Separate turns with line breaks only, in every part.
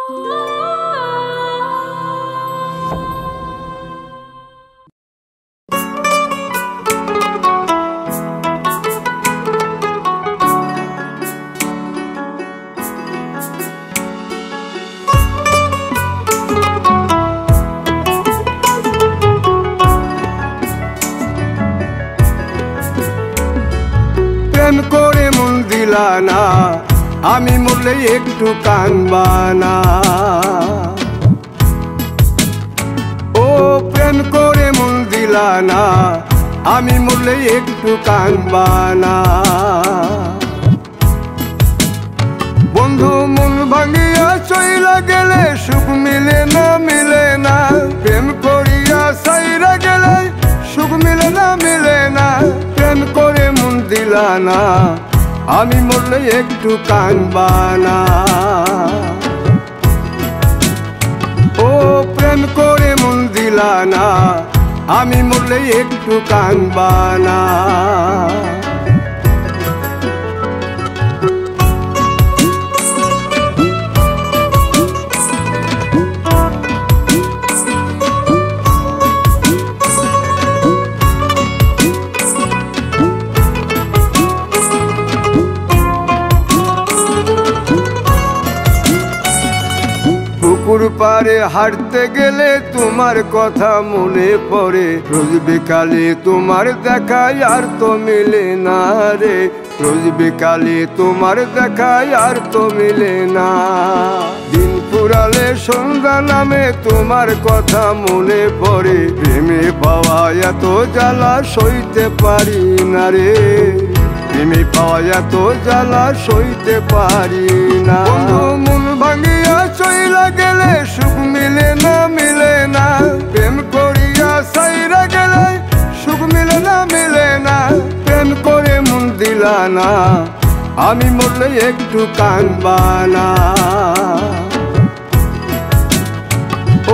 প্রেম করে মন দিলা না, আমি মরলে একটু কাঁদবা না। ও প্রেম করে মন দিলা না, আমি মরলে একটু কাঁদবা না। বন্ধু মন ভাঙিয়া চইলা গেলে সুখ মিলে না, মিলে না। প্রেম করিয়া সাইরা গেলে সুখ মিলে না, মিলে না। প্রেম করে মন দিলা না, আমি মরলে একটু কাঁদবা না। ও প্রেম করে মন দিলা না, আমি মরলে একটু কাঁদবা না। পুকুর পাড়ে হাঁটতে গেলে তোমার কথা মনে পড়ে, রোজ বিকালে তোমার দেখা আর তো মিলে না রে। রোজ বিকালে তোমার দেখা আর তো মিলে না। দিন ফুরালে সন্ধ্যা নামে তোমার কথা মনে পড়ে, প্রেমে পাওয়া এত জ্বালা সইতে পারি না রে। প্রেমে পাওয়া এত জ্বালা সইতে পারি না। মন ভাঙিয়া চইলা গেলে সুখ মিলে না, মিলে না। প্রেম করিয়া সাইরা গেলে সুখ মিলে না, মিলে না। প্রেম করে মন দিলা না, আমি মরলে একটু কাঁদবা না।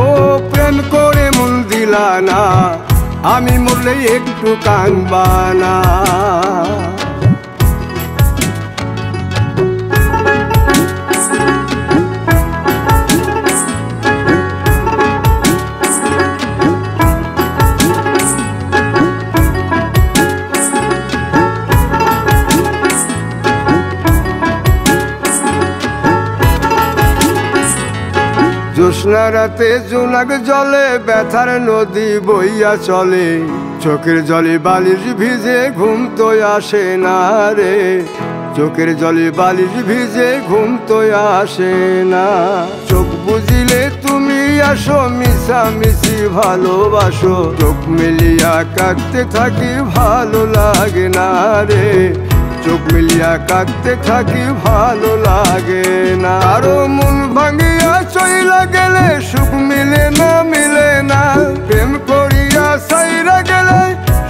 ও প্রেম করে মন দিলা না, আমি মরলে একটু কাঁদবা না। জ্যোৎস্না রাতে জোনাক জলে ব্যথার নদী বইয়া চলে, চোখের জলে বালিশ ভিজে ঘুম তো আসে না রে। চোখের জলে বালিশ ভিজে ঘুম তো আসে না। চোখ বুঝিলে তুমি আসো, মিশামিশি ভালোবাসো। চোখ মিলিয়া কাঁদতে থাকি ভালো লাগে না রে। চোখ মিলিয়া কাঁদতে থাকি ভালো লাগে না। আরো মন ভাঙিয়া চইলা গেলে সুখ মিলে না, মিলে না। প্রেম করিয়া সাইরা গেলে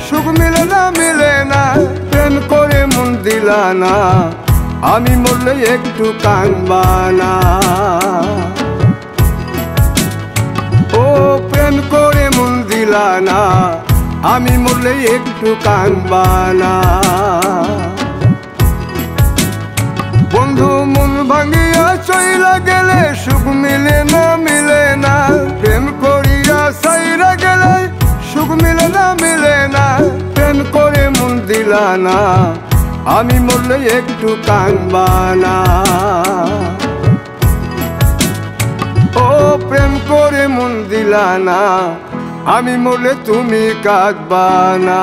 সুখ মিলে না, মিলে না। প্রেম করে মন দিলা না, আমি মরলে একটু কাঁদবা না। ও প্রেম করে মন দিলা না, আমি মরলে একটু কাঁদবা না। বন্ধু মন ভাঙিয়া চইলা গেলে সুখ মিলে না, মিলে না। প্রেম করিয়া সাইরা গেলে সুখ মিলে না, মিলে না। প্রেম করে মন দিলা না, আমি মরলে একটু কাঁদবা না। ও প্রেম করে মন দিলা না, আমি মরলে তুমি কাঁদবা না।